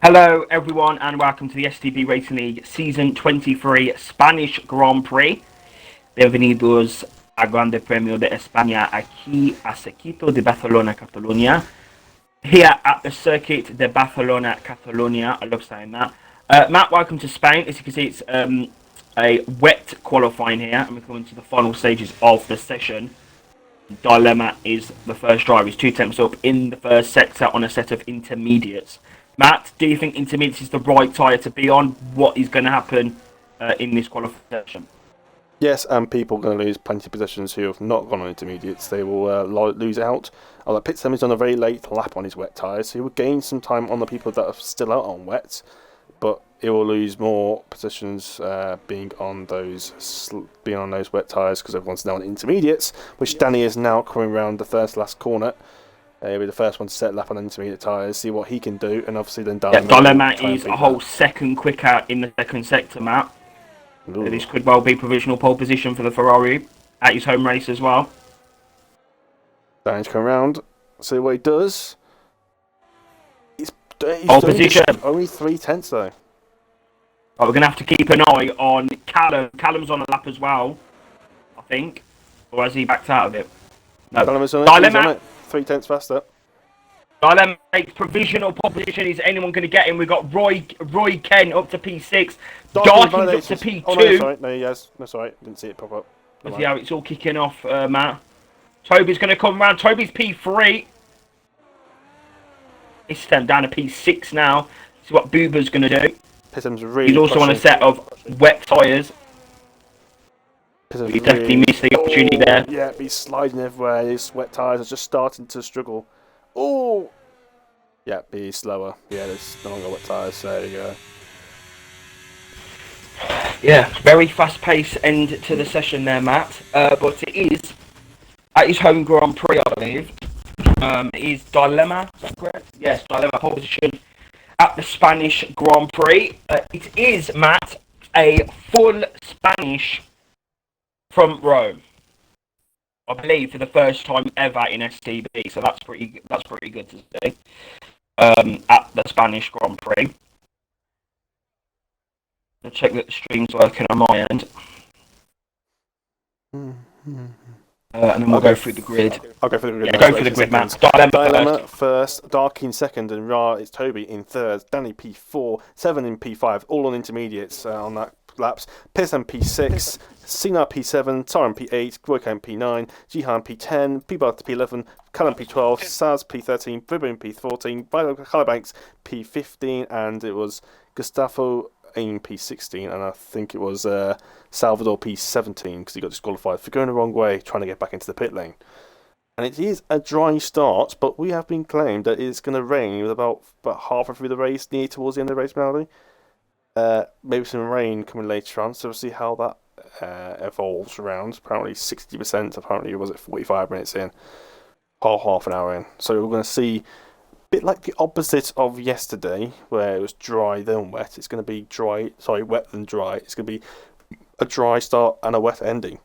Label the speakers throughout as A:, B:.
A: Hello, everyone, and welcome to the STB Racing League Season 23 Spanish Grand Prix. Bienvenidos a Grande Premio de España aquí a Circuito de Barcelona, Catalunya. Here at the Circuit de Barcelona, Catalunya. I love saying that. Matt, welcome to Spain. As you can see, it's a wet qualifying here, and we're coming to the final stages of the session. Dilemma is the first driver. He's 2 temps up in the first sector on a set of intermediates. Matt, do you think intermediates is the right tyre to be on? What is going to happen in this qualification?
B: Yes, and people are going to lose plenty of positions who have not gone on intermediates. They will lose out. Although Pitsem is on a very late lap on his wet tyres, so he will gain some time on the people that are still out on wet, but he will lose more positions being on those wet tyres because everyone's now on intermediates, which Danny is now coming around the first last corner. He'll be the first one to set lap on intermediate tyres, see what he can do, and obviously then
A: Dilemma is a whole second quicker in the second sector, Matt. So this could well be provisional pole position for the Ferrari at his home race as well.
B: Danny's coming around, see what he does. He's
A: pole position.
B: Only 3 tenths though.
A: Right, we're going to have to keep an eye on Callum. Callum's on a lap as well, I think. Or has he backed out of it? No.
B: Callum's on it. Dilemma. He's on it. 3 tenths faster.
A: Dilemma makes provisional pole position. Is anyone going to get him? We've got Roy Kent up to P6. Darkin's up to P2.
B: Oh, no, sorry. No, yes. That's all right. Didn't see it pop up.
A: See how it's all kicking off, Matt. Toby's going to come around. Toby's P3. He's stepped down to P6 now. See what Boober's going to do.
B: Pissam's really
A: He's also on a set of wet tyres. He definitely missed the opportunity there.
B: Yeah, he's sliding everywhere. His wet tyres are just starting to struggle. Oh! Yeah, he's slower. Yeah, there's no longer wet tyres, so there you go.
A: Yeah, very fast-paced end to the session there, Matt. But it is at his home Grand Prix, I believe. It is Dilemma, is that correct? Yes, Dilemma pole position at the Spanish Grand Prix. It is, Matt, a full Spanish front row, I believe, for the first time ever in STB. So that's pretty good to see at the Spanish Grand Prix. I'll check that the stream's working on my end. And then we'll go through the grid.
B: I'll go through the grid.
A: Yeah, go through the grid, Matt.
B: Dilemma first, Darkin second, and Ra is Toby in third. Danny P4, 7 in P5, all on intermediates on that laps. Pissam P6, Sina P7, Taran P8, Goikan P9, Jihan P10, Pibat P11, Callum P12, Saz P13, Bribin P14, Calabanks P15, and it was Gustavo in P16, and I think it was Salvador P17 because he got disqualified for going the wrong way, trying to get back into the pit lane. And it is a dry start, but we have been claimed that it's going to rain with about halfway through the race, near towards the end of the race, Melody. Maybe some rain coming later on, so we'll see how that evolves around. Apparently 60%, apparently was it 45 minutes in, half an hour in. So we're going to see a bit like the opposite of yesterday, where it was dry then wet. It's going to be wet then dry. It's going to be a dry start and a wet ending.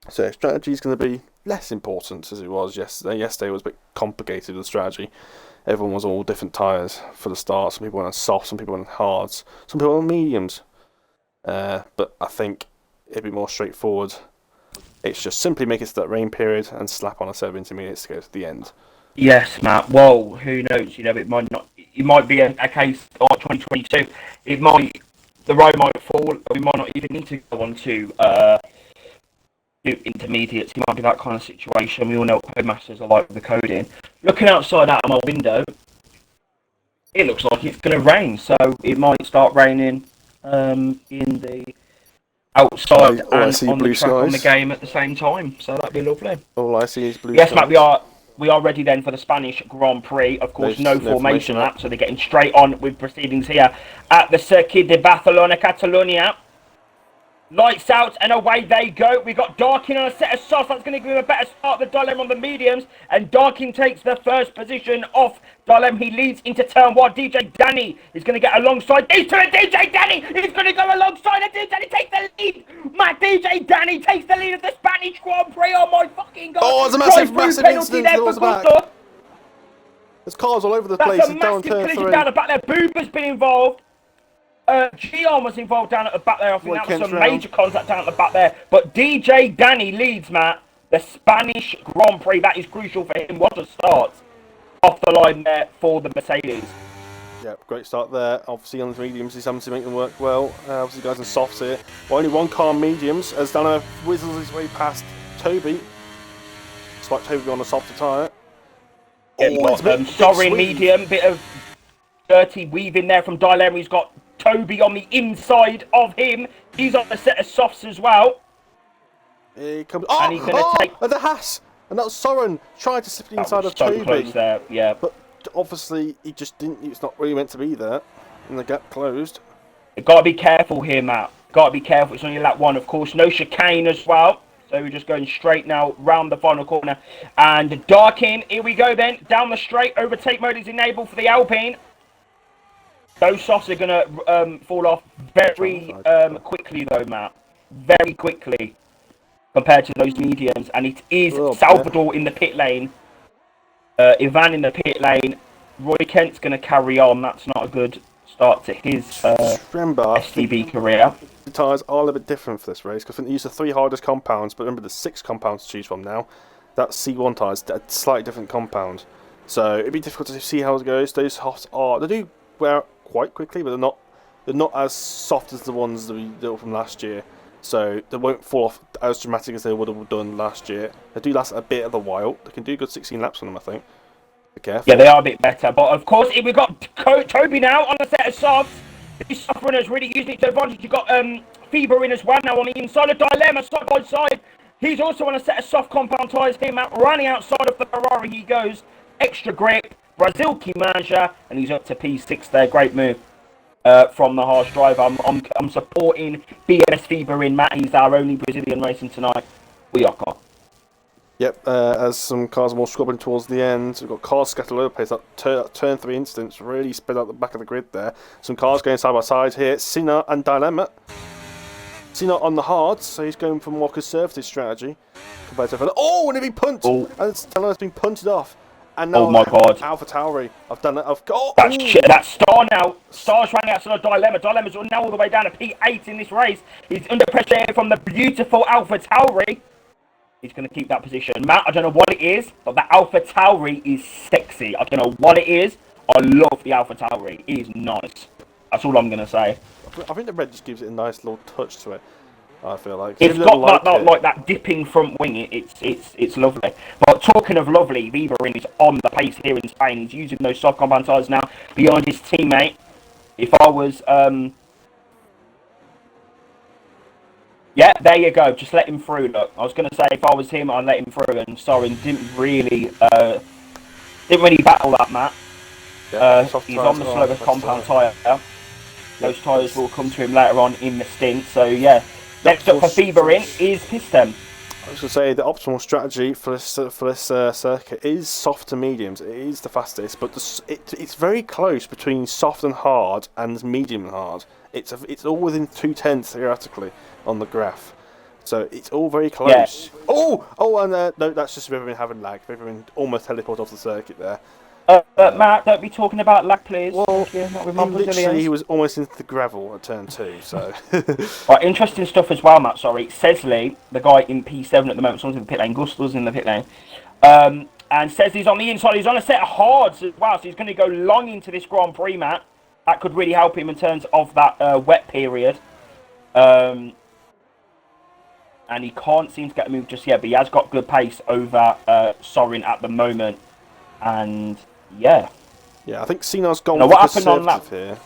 B: So strategy is going to be less important as it was yesterday. Yesterday was a bit complicated with strategy. Everyone was all different tyres for the start. Some people went on softs, some people went on hards, some people on mediums. But I think it'd be more straightforward. It's just simply make it to that rain period and slap on a set of intermediates to go to the end.
A: Yes, Matt. Well, who knows? You know, it might not. It might be a case of 2022. The road might fall. We might not even need to go on to do intermediates. It might be that kind of situation. We all know what codemasters are like with the coding. Looking outside out of my window, it looks like it's going to rain. So it might start raining in the outside and on the track on the game at the same time. So that'd be lovely.
B: All I see is blue.
A: Yes, Matt. We are ready then for the Spanish Grand Prix. Of course, no formation lap, so they're getting straight on with proceedings here at the Circuit de Barcelona, Catalunya. Lights out and away they go. We got Darkin on a set of softs. That's going to give him a better start than Dilemma on the mediums. And Darkin takes the first position off Dilemma. He leads into turn 1. DJ Danny is going to get alongside these two. And DJ Danny is going to go alongside. And DJ Danny takes the lead. My DJ Danny takes the lead of the Spanish Grand Prix. Oh my fucking God.
B: Oh, it's a massive incident. There was a back. There's cars all over the place.
A: That's a
B: It's down
A: massive
B: turn
A: collision
B: 3.
A: down the back there. Boober's been involved. Gian was involved down at the back there. I think
B: Roy
A: that was
B: Kent's
A: some
B: round.
A: major contact down at the back there. But DJ Danny leads, Matt, the Spanish Grand Prix. That is crucial for him. What a start off the line there for the Mercedes.
B: Yeah, great start there. Obviously on the mediums, he's having to make them work well. Obviously guys in softs here. Well, only one car mediums as Dano whizzles his way past Toby. Despite Toby on a softer tyre.
A: Sorin medium, bit of dirty weaving there from Dilemma. He's got Toby on the inside of him. He's on a set of softs as well.
B: Here he comes.
A: And he's gonna take
B: the Haas! And that was Soren trying to slip it inside of Toby.
A: Close there, yeah.
B: But obviously he just didn't. It's not really meant to be there. And the gap closed.
A: You've got to be careful here, Matt. Got to be careful. It's only lap 1, of course. No chicane as well. So we're just going straight now round the final corner. And dark in. Here we go then. Down the straight. Overtake mode is enabled for the Alpine. Those softs are going to fall off very quickly, though, Matt. Very quickly compared to those mediums. And it is Salvador in the pit lane. Ivan in the pit lane. Roy Kent's going to carry on. That's not a good start to his STB career.
B: The tyres are a little bit different for this race because I think they use the 3 hardest compounds, but remember there's 6 compounds to choose from now. That's C1 tyres, a slightly different compound. So it'd be difficult to see how it goes. Those softs they do wear out quite quickly, but they're not as soft as the ones that we did from last year. So they won't fall off as dramatic as they would have done last year. They do last a bit of a while. They can do a good 16 laps on them, I think. Be careful.
A: Yeah, they are a bit better. But of course, we've got Toby now on the set of softs. These soft runners really using it to advantage. You've got Fever in as well now on the inside of Dilemma, side by side. He's also on a set of soft compound tyres. Him out running outside of the Ferrari. He goes extra grip, Brazil Kimanja, and he's up to P6 there. Great move from the harsh driver. I'm supporting BMS Fever in, Matt. He's our only Brazilian racing tonight. We are car.
B: Yep, as some cars are more scrubbing towards the end, we've got cars scattered all over the place. That turn 3 instance really spread out the back of the grid there. Some cars going side by side here. Sina and Dilemma. Sina on the hard, so he's going for a more conservative strategy compared to and if he punts! And Dilemma's been punted off. And now
A: my God.
B: Alpha Tauri. I've done it.
A: That's Star now. Star's running outside of Dilemma. Dilemma's now all the way down to P8 in this race. He's under pressure here from the beautiful Alpha Tauri. He's going to keep that position. Matt, I don't know what it is, but the Alpha Tauri is sexy. I don't know what it is. I love the Alpha Tauri. It is nice. That's all I'm going to say.
B: I think the red just gives it a nice little touch to it. I feel like
A: it's got like that dipping front wing. It's lovely. But talking of lovely, Viverin is on the pace here in Spain. He's using those soft compound tyres now behind his teammate. If I was yeah, there you go. Just let him through. Look, I was going to say if I was him, I'd let him through. And Sorin didn't really battle that, Matt.
B: Yeah,
A: he's on the slower compound tyre. Those tyres will come to him later on in the stint. So yeah, next up for Feverin is Piston.
B: I was going to say the optimal strategy for this circuit is soft to mediums. It is the fastest, but it's very close between soft and hard and medium and hard. It's all within 2/10 theoretically on the graph, so it's all very close. Yeah. No, that's just Viverin having lag. Viverin almost teleported off the circuit there.
A: Matt, don't be talking about lag, please.
B: Well, he was almost into the gravel at turn 2, so...
A: Right, interesting stuff as well, Matt, sorry. Sesley, the guy in P7 at the moment, someone's in the pit lane, Gustav's in the pit lane, and Sesley's on the inside, he's on a set of hards as well, so he's going to go long into this Grand Prix, Matt. That could really help him in terms of that wet period. And he can't seem to get a move just yet, but he has got good pace over Sorin at the moment, and... Yeah,
B: I think Sina's gone
A: for what happened on that
B: here.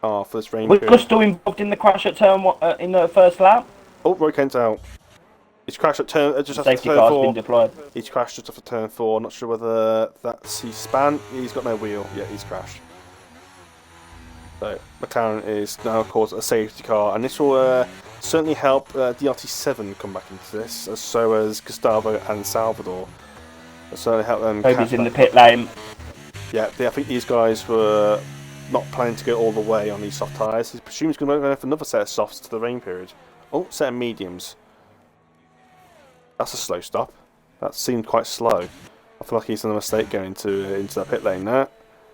B: For this rain
A: was
B: period.
A: Gusto involved in the crash at turn in the first lap?
B: Oh, Roy Kent's out. He's crashed at turn just after
A: Safety
B: turn
A: car's
B: 4.
A: been deployed.
B: He's crashed just after turn 4. Not sure whether that's his span. He's got no wheel. Yeah, he's crashed. So McLaren is now, of course, a safety car, and this will certainly help DRT7 come back into this, as so as Gustavo and Salvador. Certainly help them.
A: Toby's in the pit lane.
B: Yeah, I think these guys were not planning to go all the way on these soft tyres. He presumes he's going to go for another set of softs to the rain period. Oh, set of mediums. That's a slow stop. That seemed quite slow I feel like he's done a mistake going into that pit lane there.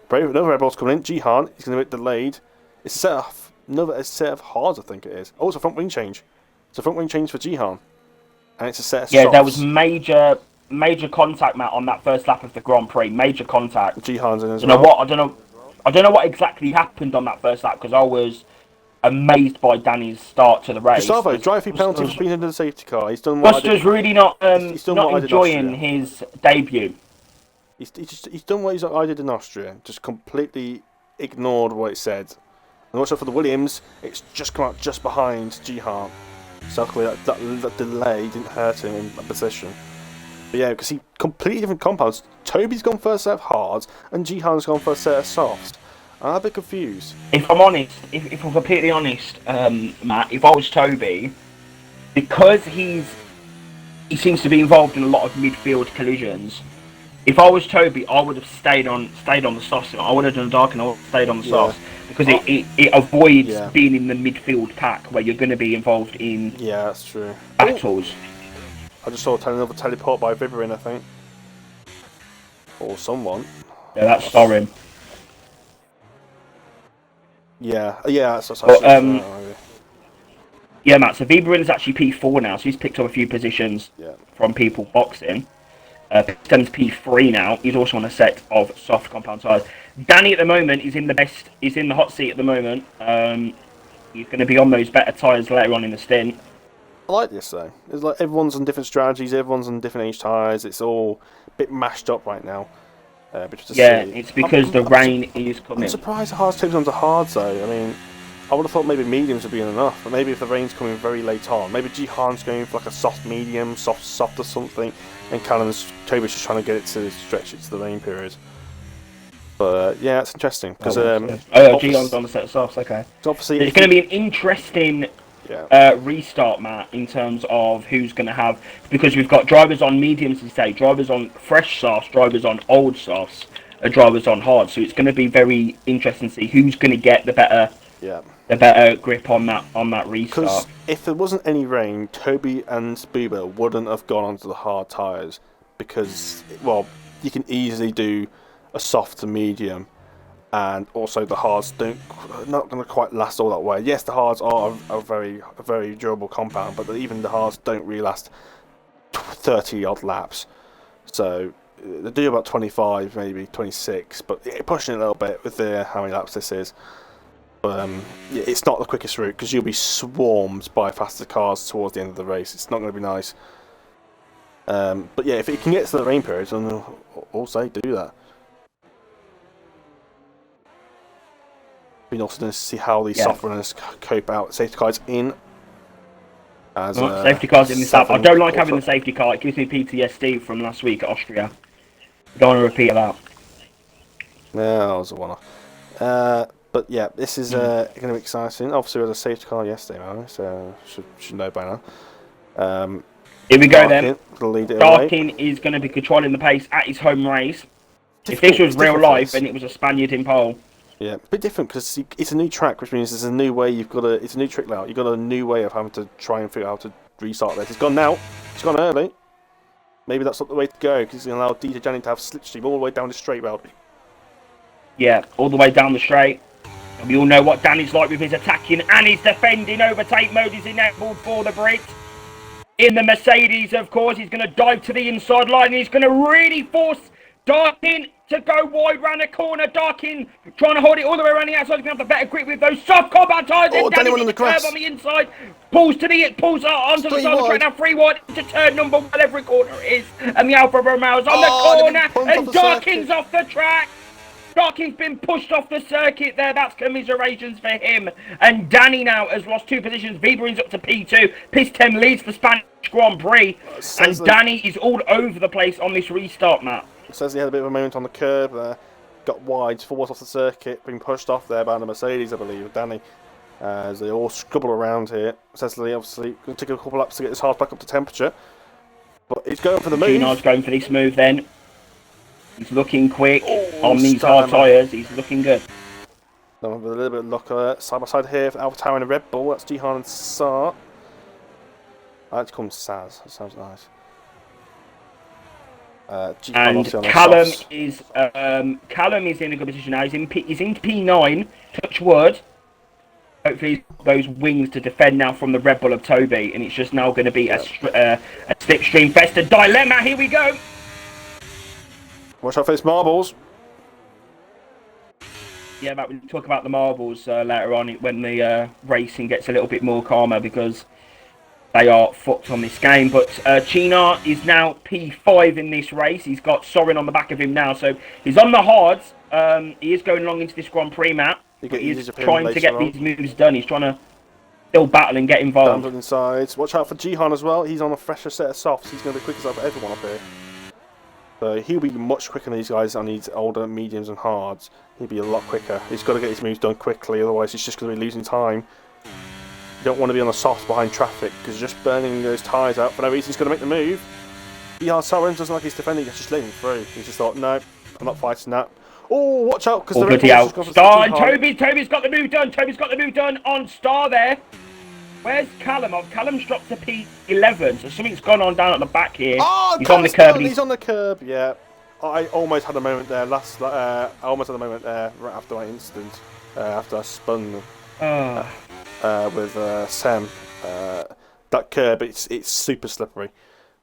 B: Brave, another red ball's coming in. Jihan, he's going to get delayed. It's set off. Another set of hards, I think it is. Oh, it's a front wing change. It's a front wing change for Jihan. And it's a set of softs.
A: There was major contact, Matt, on that first lap of the Grand Prix. Major contact.
B: Jihan's in as
A: well. I don't know what exactly happened on that first lap, because I was amazed by Danny's start to the race.
B: Gustavo, drive-through penalty for being under the safety car. He's done
A: Gusto's really not enjoying his debut.
B: He's done what I did in Austria. Just completely ignored what it said. And also for the Williams, it's just come out just behind Jihan. So luckily that delay didn't hurt him in that position. But yeah, because he completely different compounds. Toby's gone for a set of hards, and Jihan's gone for a set of softs. I'm a bit confused.
A: If I'm honest, if I'm completely honest, Matt, if I was Toby, because he seems to be involved in a lot of midfield collisions. If I was Toby, I would have stayed on the softs. I would have done dark and I would have stayed on the softs because it avoids being in the midfield pack where you're going to be involved in
B: that's true.
A: battles.
B: I just saw another teleport by Viberin, I think, or someone.
A: Yeah, that's Sorin.
B: Yeah, that's
A: yeah, Matt. So Viberin is actually P4 now, so he's picked up a few positions from people boxing. Piston's P3 now. He's also on a set of soft compound tires. Danny at the moment is in the hot seat at the moment. He's going to be on those better tires later on in the stint.
B: I like this though. It's like everyone's on different strategies. Everyone's on different age tires. It's all a bit mashed up right now.
A: It's because the rain is coming.
B: I'm surprised the hards takes on to hards though. I mean, I would have thought maybe mediums would be enough, but maybe if the rain's coming very late on, maybe Jihan's going for like a soft medium, soft or something, and Toby's just trying to get it to stretch it to the rain period. But yeah, it's interesting because
A: Jihan's on the set of softs. Okay,
B: so obviously
A: it's going to be an interesting restart, Matt, in terms of who's going to have, because we've got drivers on mediums, as say, drivers on fresh softs, drivers on old softs, and drivers on hard. So it's going to be very interesting to see who's going to get the better grip on that restart.
B: Because if there wasn't any rain, Toby and Booba wouldn't have gone onto the hard tyres because, well, you can easily do a soft to medium, and also the hards not going to quite last all that way. Yes, the hards are a very durable compound, but even the hards don't really last 30 odd laps. So they do about 25, maybe 26, but pushing it a little bit with how many laps this is. But it's not the quickest route because you'll be swarmed by faster cars towards the end of the race. It's not going to be nice. But yeah, if it can get to the rain period, then I'll say do that. Been also nice to see how these soft runners cope out. Safety cars in.
A: Safety cars in this lap. I don't like having the safety car. It gives me PTSD from last week at Austria. Don't want to repeat that.
B: Yeah, that was a one-off. But yeah, this is going to be exciting. Obviously, we had a safety car yesterday, right? So should know by now.
A: Here we go then.
B: Darkin
A: is going to be controlling the pace at his home race. If this was real life, then it was a Spaniard in pole.
B: Yeah, a bit different because it's a new track, which means there's a new way. It's a new trick layout. You've got a new way of having to try and figure out how to restart this. It's gone now. It's gone early. Maybe that's not the way to go because it's going to allow DJ Janning to have slipstream all the way down the straight route.
A: Yeah, all the way down the straight. And we all know what Danny's like with his attacking and his defending. Overtake mode is enabled for the Brit. In the Mercedes, of course, he's going to dive to the inside line. He's going to really force Darkin to go wide round the corner. Darkin trying to hold it all the way around the outside. He's going to have the better grip with those soft compound tyres.
B: Oh, Danny went on the grass.
A: On the inside. Pulls onto the side of the track now. 3 wide into turn number 1. Every corner it is. And the Alfa Romeo's on the corner. And Darkin's off the track. Darkin's been pushed off the circuit there. That's commiserations for him. And Danny now has lost 2 positions. Viberin's up to P2. Piston leads the Spanish Grand Prix. And Danny is all over the place on this restart, Matt.
B: It says he had a bit of a moment on the curb there. Got wide, falls off the circuit, being pushed off there by the Mercedes, I believe, Danny. As they all scrabble around here. Cecily obviously going to take a couple laps to get his hard back up to temperature. But he's going for the move.
A: Gino's going for this move then. He's looking quick on these hard tyres. He's looking good.
B: Now with a little bit of luck side by side here for Alpha Tower and a Red Bull. That's Jihan and Saar. I like to call him Saz. That sounds nice.
A: And Callum is in a good position now. He's in P9. Touch wood. Hopefully, he's got those wings to defend now from the Red Bull of Toby, and it's just now going to be a slipstream fest. A dilemma. Here we go.
B: Watch out for his marbles.
A: Yeah, Matt, we'll talk about the marbles later on when the racing gets a little bit more calmer, because they are fucked on this game. But Chinar is now P5 in this race. He's got Soren on the back of him now, so he's on the hards. He is going along into this Grand Prix, Matt. He's trying to get these moves done. He's trying to still battle and get involved.
B: Down inside. Watch out for Jihan as well. He's on a fresher set of softs. He's going to be quick as everyone up here. So he'll be much quicker than these guys on these older mediums and hards. He'll be a lot quicker. He's got to get his moves done quickly, otherwise he's just going to be losing time. You don't want to be on the softs behind traffic, because you're just burning those tyres out for no reason. He's going to make the move. Soren doesn't like he's defending, he's just letting him through. He's just thought, no, I'm not fighting that. Oh, watch out, because
A: the Red Bull's Star, Toby's got the move done. Toby's got the move done on Star there. Where's Callum? Oh, Callum's dropped to P11, so something's gone on down at the back here.
B: Oh,
A: he's on the curb.
B: He's on the curb, yeah. I almost had a moment there right after my incident, after I spun with Sam. That curb, it's super slippery.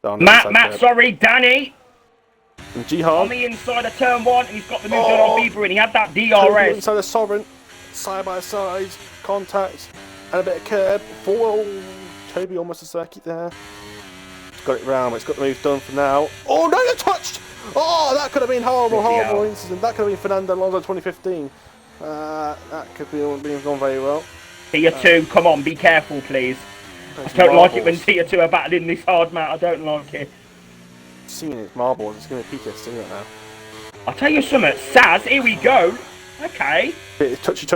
A: Matt, sorry, Danny.
B: And Jihan
A: on the inside of turn 1, and he's got the move done on Bieber, and he had that DRS.
B: Inside of Sovereign, side by side, contact, and a bit of curb. Toby almost a circuit there. He's got it round, but he's got the move done for now. Oh no, you're touched! Oh, that could have been horrible incident. That could have been Fernando Alonso 2015. That could be gone very well.
A: Tier 2, come on, be careful, please. I don't like it when Tier 2 are battling this hard, Matt. I don't like it.
B: Seeing his marbles, it's going to be PTSD right now.
A: I'll tell you something, Saz, here we go. Okay.
B: Bit touchy.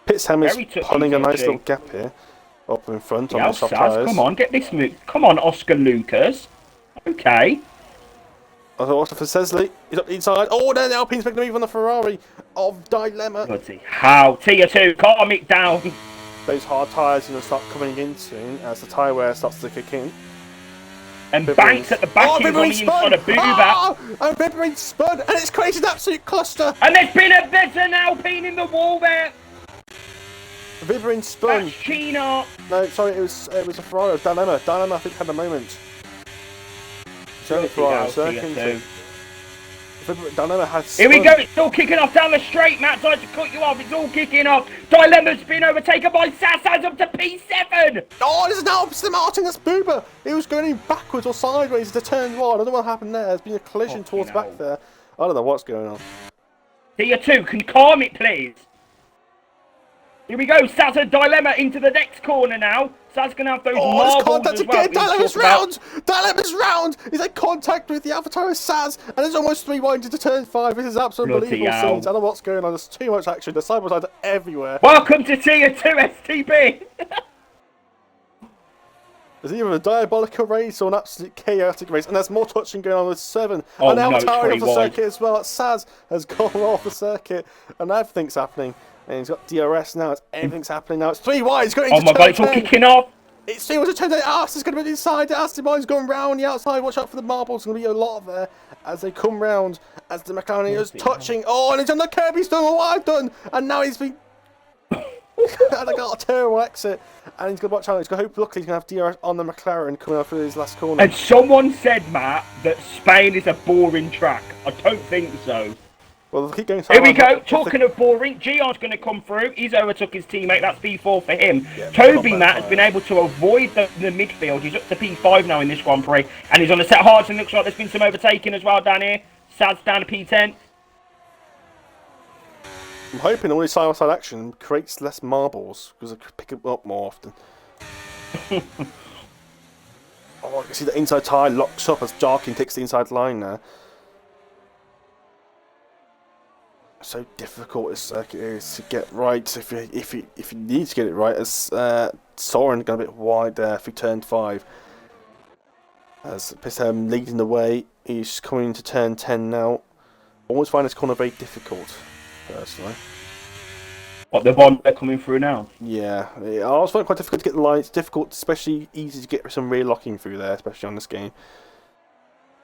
B: Pitsham is pulling a nice little gap here. Up in front on the soft tyres.
A: Come on, get this move. Come on, Oscar Lucas. Okay.
B: Also for Sesley, he's up inside. Oh, then the Alpine's making a move on the Ferrari of Dilemma.
A: Let's see. How? Tier 2, calm it down.
B: Those hard tyres are going to start coming in soon as the tyre wear starts to kick in.
A: And Banks at the back is on the inside of Booba.
B: And Vibrant spun, and it's created an absolute cluster.
A: And there's an Alpine in the wall there.
B: Vibrant spun.
A: That's China.
B: No, sorry, it was a Ferrari. Dilemma, I think, had a moment. It's only Ferrari, second. Dilemma has
A: spun. Here we go, it's all kicking off down the straight. Matt tried to cut you off, it's all kicking off. Dilemma's been overtaken by Sassaz up to P7.
B: Oh, this is now Aston Martin, that's Booba. He was going backwards or sideways to turn 1. I don't know what happened there. There's been a collision towards back there. I don't know what's going on.
A: Tier 2, can you calm it, please? Here we go, Saz and Dilemma into the next corner now. Saz going to have those marbles
B: contact
A: as well.
B: Again. Dilemma's round! He's in contact with the avatar of Saz, and it's almost 3 wide into turn 5. This is absolutely unbelievable scenes. I don't know what's going on. There's too much action. The side by side everywhere.
A: Welcome to Tier 2 STB!
B: There's either a diabolical race or an absolute chaotic race, and there's more touching going on with 7. And now retiring off the circuit as well. Saz has gone off the circuit, and everything's happening. And he's got DRS now. Everything's happening now. It's 3 wide. He's going into
A: my God, it's all kicking off.
B: It's 3 wide. Turn 8. Aston's going to be inside. Aston Martin's going round the outside. Watch out for the marbles. There's going to be a lot there as they come round. As the McLaren is touching. Oh, and he's on the curb. He's done what I've done. And now he's been... and I got a terrible exit. And he's going to watch out. He's going to hope, luckily, he's going to have DRS on the McLaren coming up for his last corner.
A: And someone said, Matt, that Spain is a boring track. I don't think so.
B: Well, keep going.
A: Here we go. Talking of boring, Gion's going to come through. He's overtook his teammate. That's P4 for him. Yeah, Toby, Matt, has been able to avoid the midfield. He's up to P5 now in this Grand Prix. And he's on the set hards, and looks like there's been some overtaking as well down here. Sad's down to P10.
B: I'm hoping all this side-by-side action creates less marbles, because I could pick them up more often. Oh, I can see the inside tyre locks up as Jarkin takes the inside line now. So difficult this circuit is to get right if you need to get it right, as Soren got a bit wide there through turn 5. As Pissam leading the way, he's coming into turn 10 now. Always find this corner very difficult, personally.
A: What, the one they're coming through now?
B: Yeah, I always find it quite difficult to get the line. It's difficult, especially easy to get some rear locking through there, especially on this game.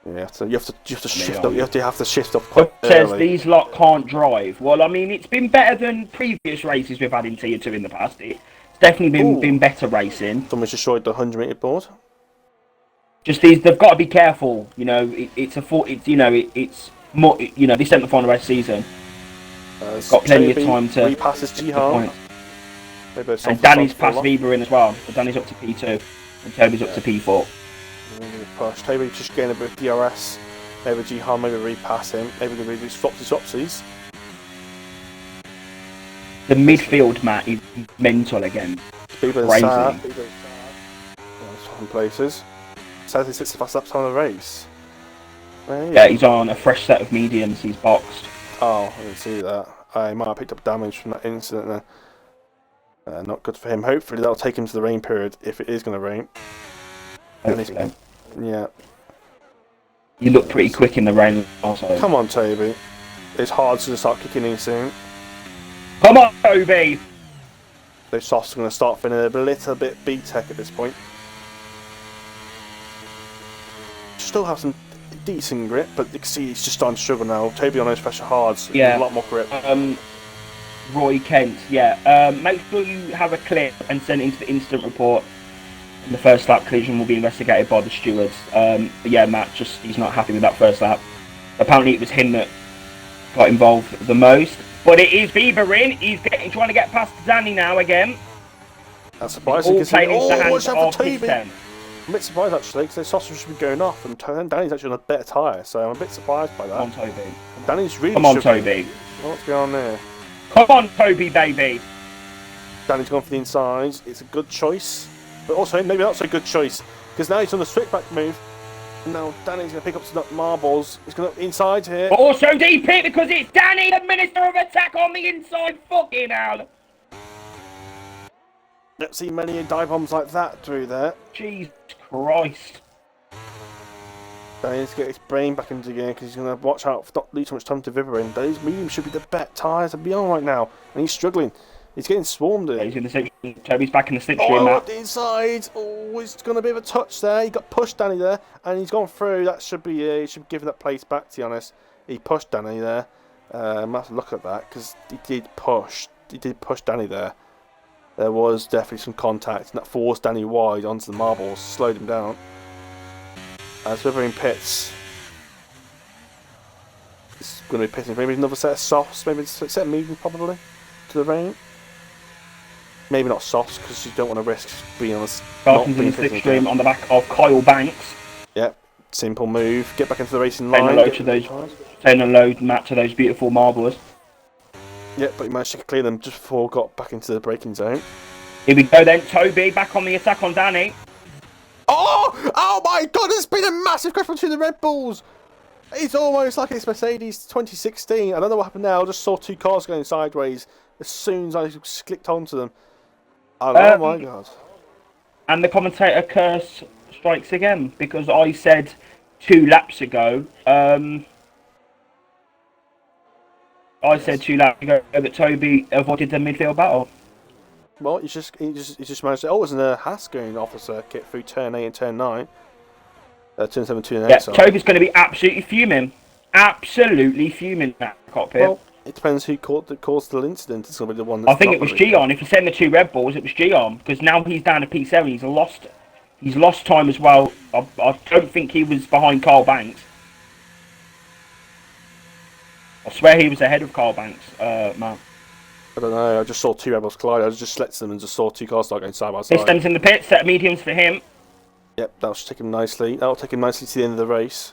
B: Yeah, so you have to shift up. You have to shift up quite
A: But says
B: early.
A: these lot can't drive. Well, I mean, it's been better than previous races we've had in Tier 2 in the past. It's definitely been better racing.
B: Someone's destroyed the 100-meter board.
A: Just they've got to be careful. You know, it's more. You know, this isn't the final race season. Got plenty of time to.
B: He passes Jihan.
A: And Danny's passed Weber in as well. So Danny's up to P2 and Toby's up to P4.
B: Push. Toby just getting a bit of DRS. Maybe Jihan maybe repass him. Maybe the really swapsies.
A: The midfield, Matt, is mental again.
B: Bieber and Saar. Swapping places. Says he sits the fast lap time of the race.
A: Yeah, he's on a fresh set of mediums. He's boxed.
B: Oh, I didn't see that. I might have picked up damage from that incident then. Not good for him. Hopefully that'll take him to the rain period if it is going to rain. Yeah.
A: You look pretty quick in the rain also.
B: Come on, Toby. It's hard to start kicking in soon.
A: Come on, Toby!
B: Those softs are going to start feeling a little bit B-Tech at this point. Still have some decent grip, but you can see he's just starting to struggle now. Toby on those pressure hards,
A: yeah.
B: A lot more grip.
A: Roy Kent, yeah. Make sure you have a clip and send it into the instant report. And the first lap collision will be investigated by the stewards. But yeah, Matt, he's not happy with that first lap. Apparently it was him that got involved the most. But it is Bieber in. He's trying to get past Danny now again.
B: That's surprising.
A: All playing into the hands of
B: Toby. I'm a bit surprised actually, because those sausages should be going off, and Danny's actually on a better tyre, so I'm a bit surprised by that.
A: Come on, Toby.
B: Danny's really.
A: Come on, Toby.
B: What's going on there?
A: Come on, Toby, baby.
B: Danny's gone for the inside. It's a good choice, but also maybe not so good choice, because now he's on the switchback move. And now Danny's going to pick up some marbles. He's going to inside here.
A: But also deep hit because it's Danny, the Minister of Attack, on the inside. Fucking hell.
B: Don't see many dive bombs like that through there.
A: Jesus Christ.
B: Danny needs to get his brain back into gear because he's going to watch out for not lose too much time to Vivian. Those mediums should be the better tyres to be on right now. And he's struggling. He's getting swarmed in.
A: He's in the slipstream. Toby's back in the slipstream now.
B: The inside. Oh, he's got a bit of a touch there. He got pushed Danny there. And he's gone through. That should be, he should be giving that place back, to be honest. He pushed Danny there. I must look at that because he did push Danny there. There was definitely some contact, and that forced Danny wide onto the marbles, slowed him down. As we're in pits, it's going to be pitting. Maybe another set of softs, maybe a set of medium probably to the rain. Maybe not softs because you don't want to risk being on
A: Starting in the slipstream on the back of Kyle Banks.
B: Yep, simple move. Get back into the racing line.
A: Saying hello, Matt, to those beautiful marbles.
B: Yep, but he managed to clear them just before got back into the braking zone.
A: Here we go then, Toby back on the attack on Danny.
B: Oh my God, there's been a massive crash between the Red Bulls. It's almost like it's Mercedes 2016. I don't know what happened now. I just saw two cars going sideways as soon as I clicked onto them. Oh my God.
A: And the commentator curse strikes again because I said 2 laps ago, that Toby avoided the midfield battle.
B: Well, he just managed to. Oh, it was a Haas going off the circuit through turn 8 and turn 9. Turn 7, turn 8.
A: Yeah, Toby's going to be absolutely fuming. Absolutely fuming in that cockpit.
B: Well, it depends who caused the incident. It's going to be the one.
A: I think it was Gian. If you send the 2 Red Bulls, it was Gian because now he's down to P7. He's lost time as well. I don't think he was behind Carl Banks. I swear he was ahead of Carl Banks, man.
B: I don't know. I just saw 2 Red Bulls collide. I just selected them and just saw 2 cars start going side by side.
A: Systems in the pit. Set of mediums for him.
B: Yep, that'll take him nicely. That'll take him nicely to the end of the race.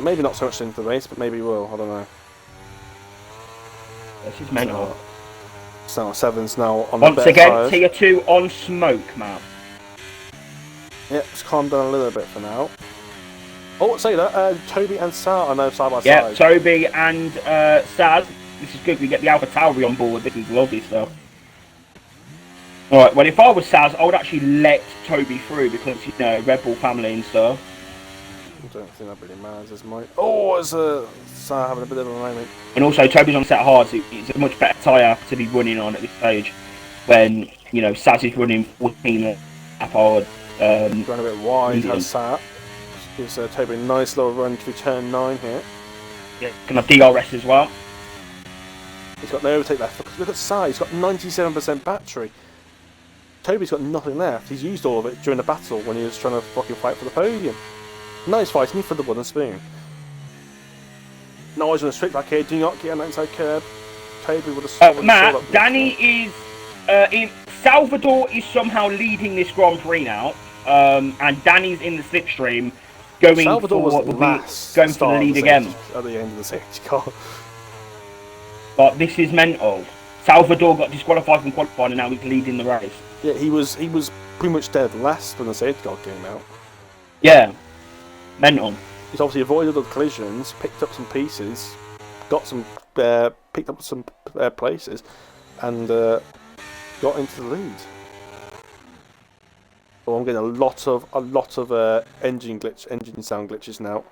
B: Maybe not so much into the race, but maybe he will. I don't know.
A: This is mental.
B: So 7's now on
A: once
B: the better
A: again,
B: side.
A: Tier 2 on smoke, man.
B: Yep, just calm down a little bit for now. Oh, say that. Toby and Sal are now side by side.
A: Yeah, Toby and Saz. This is good. We get the Alpha Tauri on board. This is lovely stuff. Alright, well, if I was Saz, I would actually let Toby through because, you know, Red Bull family and stuff.
B: I don't think that really matters as much. Oh, it's Sal having a bit of a moment.
A: And also, Toby's on set hard, so it's a much better tyre to be running on at this stage when, you know, Saz is running 14 lap hard.
B: Going a bit wide, has Sal. Gives Toby a nice little run to turn 9 here.
A: Yeah, can have DRS as well.
B: He's got no overtake left. Look at Sai, he's got 97% battery. Toby's got nothing left. He's used all of it during the battle when he was trying to fucking fight for the podium. Nice fighting for the wooden spoon. No eyes on the straight back here. Do not get on that inside curb. Toby would have
A: Matt, Danny is in Salvador is somehow leading this Grand Prix now, and Danny's in the slipstream, going
B: Salvador
A: for the lead again
B: at the end of the safety car.
A: But this is mental. Salvador got disqualified from qualifying, and now he's leading the race.
B: Yeah, he was pretty much dead last when the safety car came out.
A: Yeah, mental.
B: He's obviously avoided the collisions, picked up some pieces, picked up some places, and got into the lead. So I'm getting a lot of engine sound glitches now.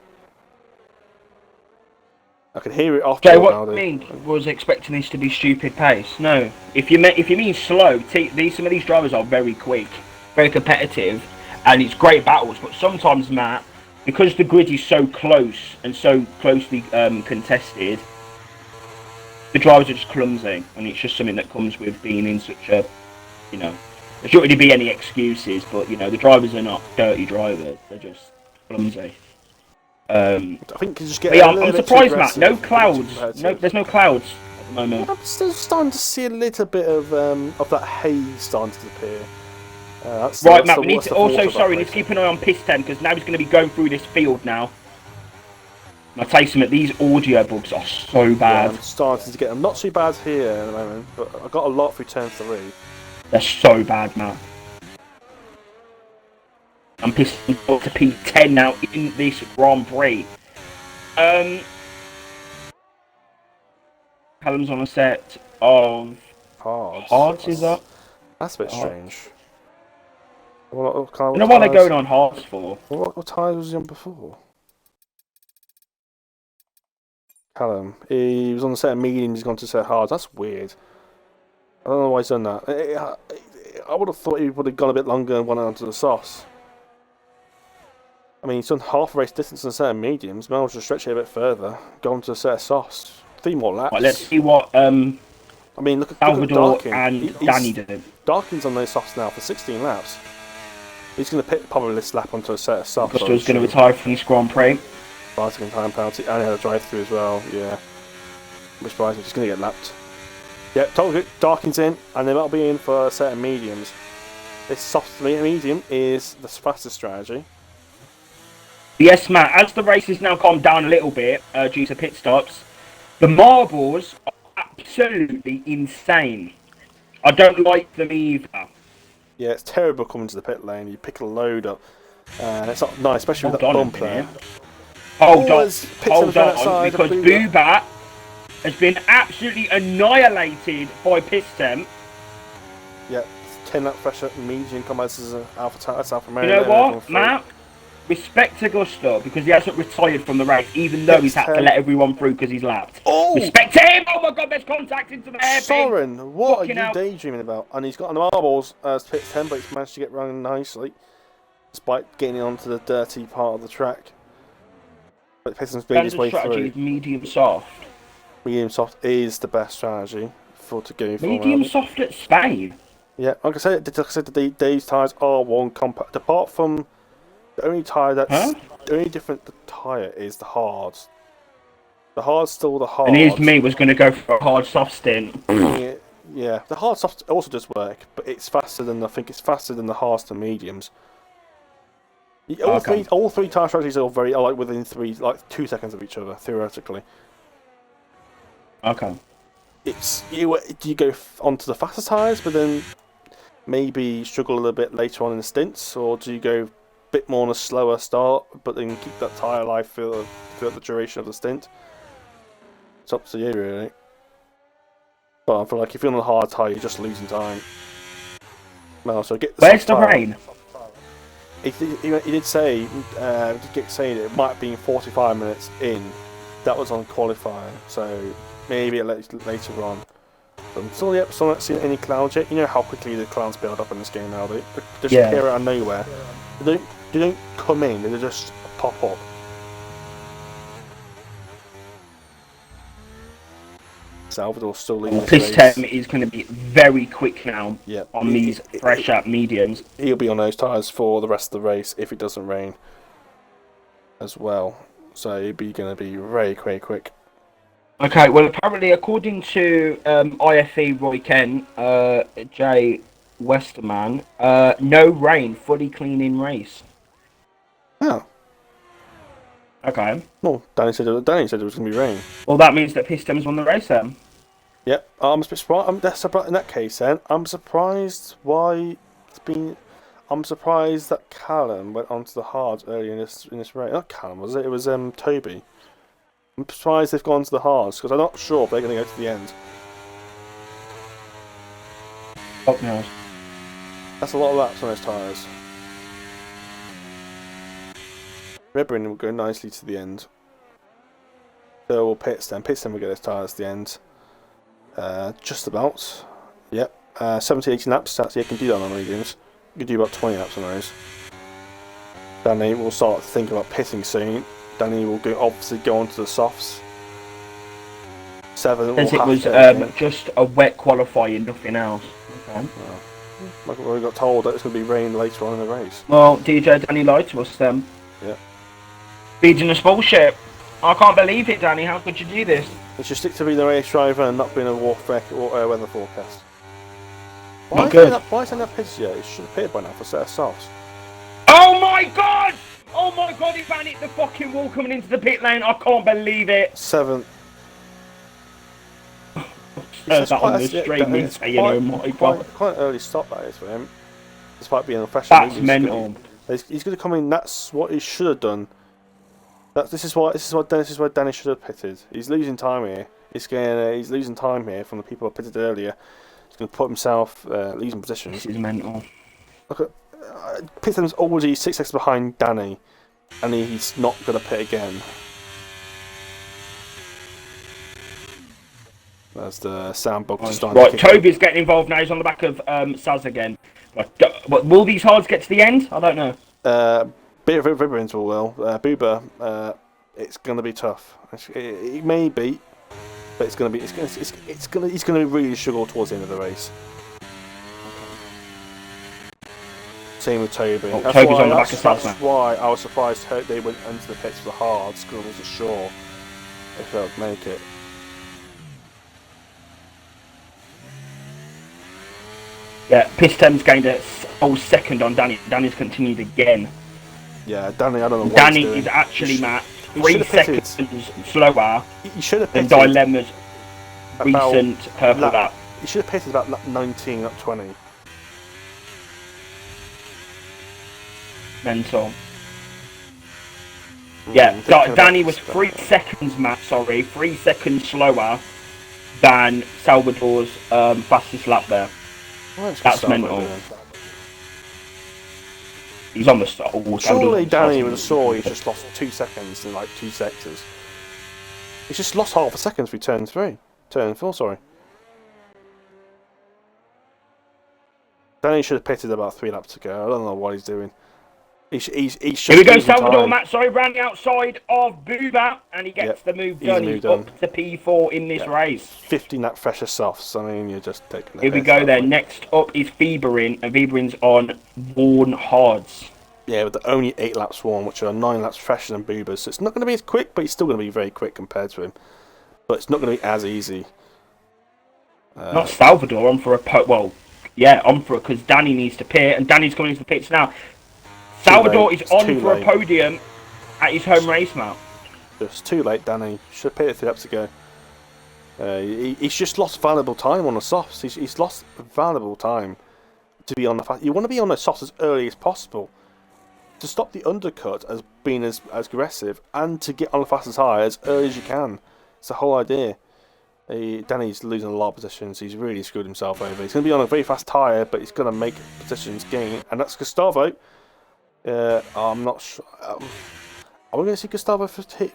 B: I can hear it off.
A: So what I mean was expecting this to be stupid pace. No, if you mean slow, some of these drivers are very quick, very competitive, and it's great battles. But sometimes, Matt, because the grid is so close and so closely contested, the drivers are just clumsy, and it's just something that comes with being in such a, there shouldn't really be any excuses, but the drivers are not dirty drivers; they're just clumsy.
B: I think you just get.
A: Yeah, I'm surprised, Matt. No clouds. No, there's no clouds at the moment.
B: I'm still starting to see a little bit of that haze starting to appear.
A: Right, Matt. We need to need to keep an eye on Piston because now he's going to be going through this field now. And I tell you something, these audio bugs are so bad.
B: Yeah, I'm starting to get them. Not too bad here at the moment, but I got a lot through turn 3.
A: They're so bad, Matt. I'm pissed up to P10 now in this Grand Prix. Callum's on a set of hards, is that?
B: That's a bit strange.
A: I don't know why they're going on hards for.
B: What tyres was he on before? Callum. He was on the set of mediums, he's gone to set of hards. That's weird. I don't know why he's done that. I would have thought he would have gone a bit longer and went onto the sauce. I mean, he's done half a race distance on a set of mediums. Might as well just stretch it a bit further. Go on to a set of softs. 3 more laps.
A: Right, let's see what
B: I mean, look at
A: Salvador
B: Darkin.
A: and Danny did.
B: Darkin's on those softs now for 16 laps. He's going to pick probably this lap onto a set of softs.
A: Augusto's going to retire from this Grand Prix.
B: Bicycle time penalty, and he had a drive-through as well. Yeah, which bicycle just going to get lapped. Yeah, told you, Darkin's in, and then that'll be in for a set of mediums. This soft medium is the fastest strategy.
A: Yes, Matt, as the race has now calmed down a little bit due to pit stops, the marbles are absolutely insane. I don't like them either.
B: Yeah, it's terrible coming to the pit lane. You pick a load up. It's not nice, especially with that bump there.
A: Hold on, because Boobat has been absolutely annihilated by Piston.
B: Yeah, 10 lap pressure, medium combats as an Alpha Romeo.
A: You know what, Matt? Respect to Gusto because he hasn't retired from the race, even though he's had to let everyone through because he's lapped.
B: Oh!
A: Respect him! Oh my God, there's contact into the hairpin.
B: Soren, what are you daydreaming about? And he's got the marbles as pit 10, but he's managed to get running nicely, despite getting onto the dirty part of the track. But Piston's being his way through.
A: Medium soft.
B: Medium soft is the best strategy to go for.
A: Medium soft at Spain.
B: Yeah, like I said, these tyres are one compact. Apart from the only tyre the only different tyre is the hards. The hard's still the hard.
A: And here's me was going to go for a hard soft stint.
B: Yeah, the hard soft also does work, but it's faster than the hards to mediums. All three tyre strategies are like within 2 seconds of each other theoretically.
A: Okay.
B: Do you go onto the faster tyres, but then maybe struggle a little bit later on in the stints, or do you go a bit more on a slower start, but then keep that tyre alive throughout the duration of the stint? It's up to you, really. But I feel like if you're on a hard tyre, you're just losing time. No, so get the
A: Where's the rain?
B: He did say, saying it might be 45 minutes in. That was on qualifier, so maybe later on. But still not seeing any clouds yet. You know how quickly the clouds build up in this game now. They just appear out of nowhere. They don't come in. They just pop top up. Salvador still leading this race.
A: Piston is going to be very quick now
B: Yep.
A: on these fresh out mediums.
B: He'll be on those tyres for the rest of the race if it doesn't rain as well. So he'll be going to be very quick.
A: Okay, well, apparently, according to IFE Roy Kent, Jay Westerman, no rain, fully clean in race.
B: Oh.
A: Okay.
B: No, Danny said it was going to be rain.
A: Well, that means that Pistons won the race then.
B: Yep, I'm a bit surprised. In that case, then I'm surprised why it's been. I'm surprised that Callum went onto the hards early in this race. Not Callum, was it? It was Toby. I'm surprised they've gone to the hards because I'm not sure if they're going to go to the end.
A: Fuck knows.
B: That's a lot of laps on those tyres. Rebrin will go nicely to the end. So will Pitstone. Pitstone will get his tyres at the end. Just about. Yep. 70, 80 laps. That's, you can do that on mediums. You can do about 20 laps on those. Danny will start to think about pitting soon. Danny will obviously go on to the softs. 7
A: Says it was just a wet qualifying, nothing else. Okay.
B: Like we got told that it's going to be rain later on in the race.
A: Well, DJ Danny lied to us then.
B: Yeah.
A: Feeding us bullshit. I can't believe it, Danny. How could you do this?
B: It should stick to being a race driver and not being a weather forecast.
A: Not good.
B: Why isn't that pitted yet? It should have pitted by now for a set of softs.
A: Oh my god! Oh my god, he ran it the fucking wall coming into the pit lane. I can't believe it.
B: 7th.
A: That on the stream me saying, oh my god.
B: Quite an early stop that is for him. Despite being a fresh.
A: That's mental.
B: He's going to come in. That's what he should have done. This is why Danny should have pitted. He's losing time here. He's losing time here from the people who pitted earlier. He's going to put himself losing positions.
A: This is mental.
B: Look at Pitham's already 6 seconds behind Danny, and he's not going to pit again. That's the sound bug starting.
A: Right, Toby's getting involved now. He's on the back of Saz again. But will these hards get to the end? I don't know.
B: Bit of Ribbons will. Booba, it's going to be tough. It may be, but it's going to be. He's going to really struggle towards the end of the race. Same with Toby.
A: Toby's on the back of Saz.
B: That's why I was surprised they went into the pits for the hards because I wasn't sure if they would make it.
A: Yeah, Piston's gained a whole second on Danny. Danny's continued again.
B: Yeah, Danny, I don't know what
A: Danny
B: he's doing.
A: is actually, Matt, 3 seconds slower
B: he should have
A: than Dilemma's recent purple lap.
B: He should have pitted about lap 19, not 20.
A: Mental. Yeah, Danny was 3 seconds, Matt, 3 seconds slower than Salvador's fastest lap there. That's mental. He's on the start.
B: Surely Danny would have saw he's just lost 2 seconds in like 2 sectors. He's just lost half a second through turn 4, sorry. Danny should have pitted about 3 laps ago. I don't know what he's doing. Here we go,
A: Salvador, Matt. Ran the outside of Booba, and he gets the move done. He's up to P4 in this race.
B: 15 lap fresher softs. I mean, you're just taking.
A: Here we go. Then next up is Fieberin, and Fieberin on worn hards.
B: Yeah, with only 8 laps worn, which are 9 laps fresher than Booba's. So it's not going to be as quick, but it's still going to be very quick compared to him. But it's not going to be as easy.
A: Not Salvador. On for a on for it because Danny needs to pit, and Danny's coming into the pits now. Salvador is on for a podium at his home race, Matt.
B: Just too late, Danny. Should have pitted 3 laps ago. He's just lost valuable time on the softs. He's lost valuable time to be on the fast. You want to be on the softs as early as possible to stop the undercut as being as aggressive and to get on the fastest high as early as you can. It's the whole idea. Danny's losing a lot of positions. He's really screwed himself over. He's going to be on a very fast tyre, but he's going to make positions gain, and that's Gustavo. I'm not sure. Are we going to see Gustavo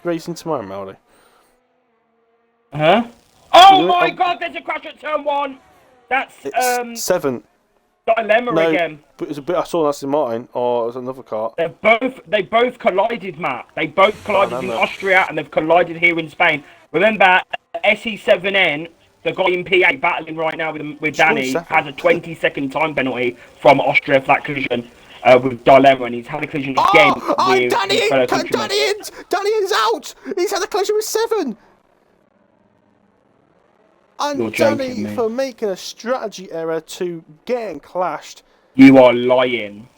B: racing tomorrow, Melody?
A: Huh? Oh my god, there's a crash at turn 1! That's,
B: 7.
A: Dilemma
B: No,
A: again.
B: but it was a bit. I saw Aston Martin, or it was another car.
A: They both collided, Matt. They both collided in Austria, and they've collided here in Spain. Remember, SE7N, the guy in P8 battling right now with Danny, has a 20-second time penalty from Austria for that collision with Dilemma, and he's had a collision again with his fellow countryman.
B: Danny In's out. He's had a collision with 7. And Danny, for making a strategy error to getting clashed.
A: You are lying.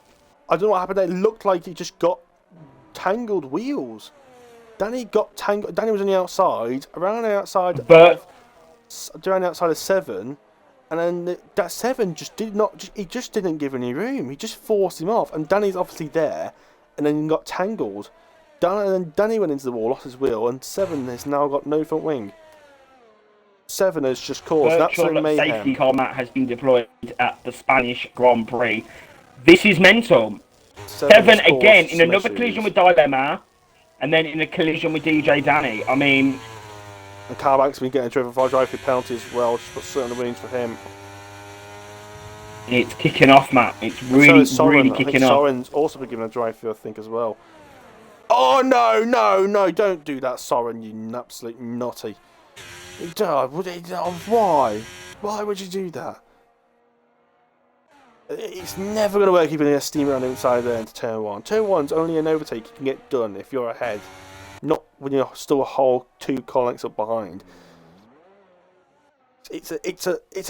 B: I don't know what happened. It looked like he just got tangled wheels. Danny got tangled. Danny was on the outside, around the outside of 7, and then that 7 just did not. He just didn't give any room. He just forced him off, and Danny's obviously there, and then got tangled. And then Danny went into the wall, lost his wheel, and 7 has now got no front wing. 7 has just caused absolute mayhem.
A: Safety car mat has been deployed at the Spanish Grand Prix. This is mental. 7 again in another collision with Dilemma, and then in a collision with DJ Danny. I mean,
B: and Carback's been getting driven for a drive-through penalty as well, just put certain wins for him.
A: It's kicking off, Matt. It's really kicking off.
B: Soren's also been given a drive-through, I think, as well. Oh no! Don't do that, Soren, you absolute nutty. Why? Why would you do that? It's never going to work even in a steam around inside there into turn 1. Turn 1's only an overtake you can get done if you're ahead, not when you're still a whole 2 car lengths up behind. It's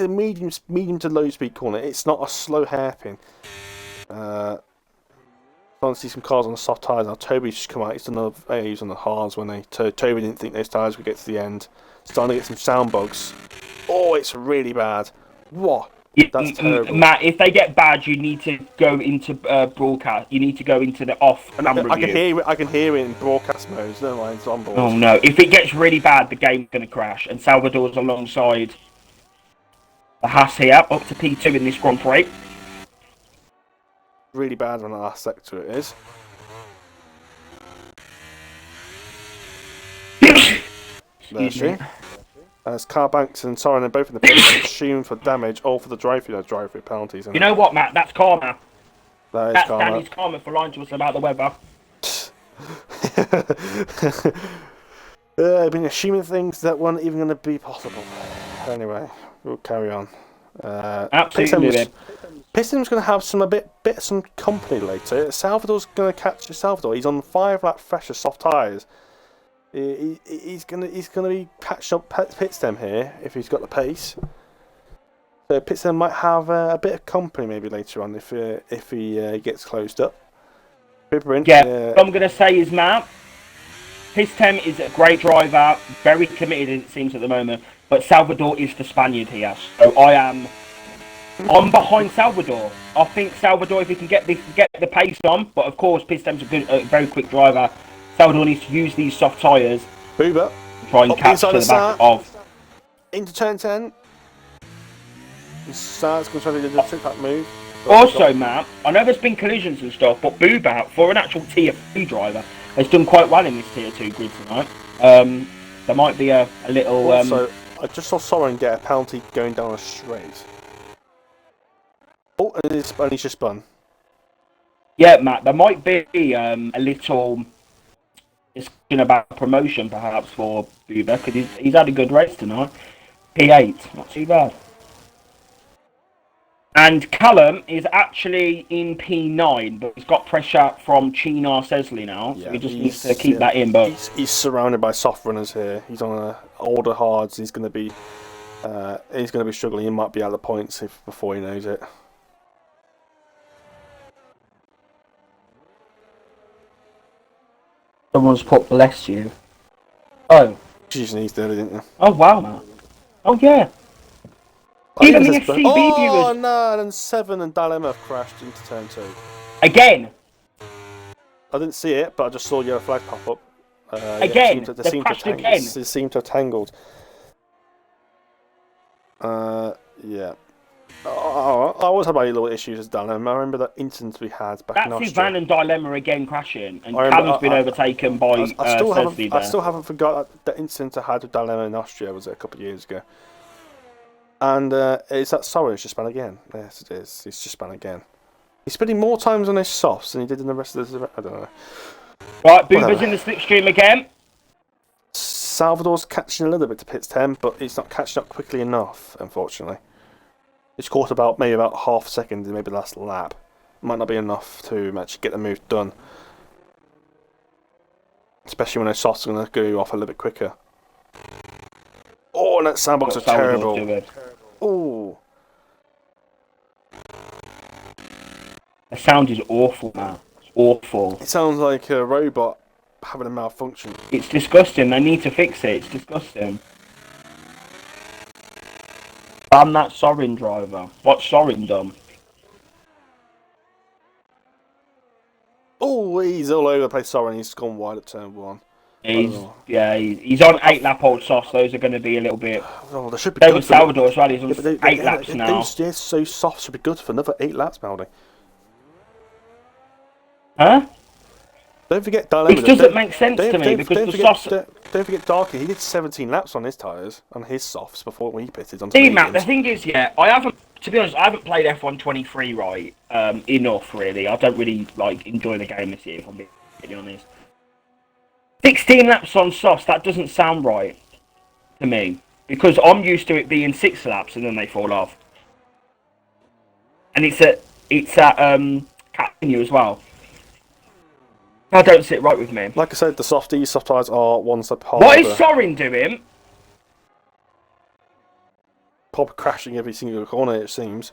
B: a medium to low speed corner. It's not a slow hairpin. I want to see some cars on the soft tyres now. Toby's just come out. He's done he's on the hards when Toby didn't think those tyres would get to the end. Starting to get some sound bugs. Oh, it's really bad. What? That's terrible.
A: Matt, if they get bad, you need to go into broadcast. You need to go into the off camera view.
B: I can hear it in broadcast mode. No mind, it's on board.
A: Oh no! If it gets really bad, the game's going to crash. And Salvador's alongside the Haas here, up to P2 in this Grand Prix.
B: Really bad on the last sector, it is.
A: Excuse me.
B: As Carbanks and Soren are both in the pit, assumed for damage, all for the drive-through penalties.
A: You know what, Matt? That's karma.
B: That's karma.
A: Danny's karma for lying to us about the weather.
B: I've been assuming things that weren't even going to be possible. Anyway, we'll carry on.
A: Absolutely.
B: Piston's going to have some company later. Salvador's going to catch Salvador. He's on 5 lap fresher soft tyres. He's gonna be patched up pit stem here if he's got the pace. So pit stem might have a bit of company maybe later on if he gets closed up.
A: What I'm gonna say is, Matt, Pistem is a great driver, very committed it seems at the moment, but Salvador is the Spaniard here. So I'm behind Salvador. I think Salvador, if he can get the pace on, but of course Pistem's a very quick driver. Salvador needs to use these soft tyres
B: to
A: try and catch to the back of.
B: Into turn 10. Star's going to try to do the 6-pack move.
A: Also, Matt, I know there's been collisions and stuff, but Booba, for an actual Tier 3 driver, has done quite well in this Tier 2 grid tonight. There might be a little...
B: Also, I just saw Soren get a penalty going down a straight. Oh, and he's just spun.
A: Yeah, Matt, there might be a little... discussion about promotion perhaps for Booba, because he's had a good race tonight. P8, not too bad. And Callum is actually in P9, but he's got pressure from Chinar Sesley now, so he just needs to keep that in. But
B: he's surrounded by soft runners here. He's on older hards. He's going to be struggling. He might be out of the points before he knows it.
A: Someone's put bless you. Oh.
B: She's needs there, didn't you?
A: Oh wow, man. Oh yeah. Even the STB viewers.
B: Oh no, and 7 and Dilemma have crashed into turn 2.
A: Again.
B: I didn't see it, but I just saw yellow flag pop up.
A: Again. They crashed again.
B: They seem to have tangled. Yeah. Oh, I always had my little issues as Dilemma. I remember that incident we had back in Austria.
A: That's Ivan and Dilemma again crashing, and Cam's been overtaken by
B: I still haven't forgot that incident I had with Dilemma in Austria. Was it a couple of years ago? And is that Soren just spun again? Yes, it is. He's just spun again. He's spinning more times on his softs than he did in the rest of the... I don't know.
A: Right, Boober's in the slipstream again.
B: Salvador's catching a little bit to Pit's 10, but he's not catching up quickly enough, unfortunately. He's caught maybe about half a second in maybe the last lap. Might not be enough to actually get the move done. Especially when those softs are going to go off a little bit quicker. Oh, and that sandbox was terrible. Oh.
A: The sound is awful, man. It's awful.
B: It sounds like a robot having a malfunction.
A: It's disgusting. They need to fix it. It's disgusting. Ban that Sorin driver. What's Sorin done?
B: Oh, he's all over the place. Soren, he's gone wide at turn 1.
A: He's on 8-lap old softs. Those are going to be a little bit.
B: Oh, they should be
A: good.
B: With
A: Salvador as well. He's on 8 laps now.
B: Yes, so soft should be good for another 8 laps, Maldy.
A: Huh?
B: Don't forget Dilemma.
A: Which doesn't make sense to me because the softs.
B: Don't forget Darky. He did 17 laps on his tyres, on his softs before he pitted.
A: See, Matt, the thing is, I haven't. To be honest, I haven't played F1 23 right enough. Really, I don't really enjoy the game this year. If I'm being honest. 16 laps on softs. That doesn't sound right to me because I'm used to it being 6 laps and then they fall off. And it's at Catania as well. That don't sit right with me.
B: Like I said, the soft tyres are one step harder.
A: What is Sorin doing?
B: Probably crashing every single corner, it seems.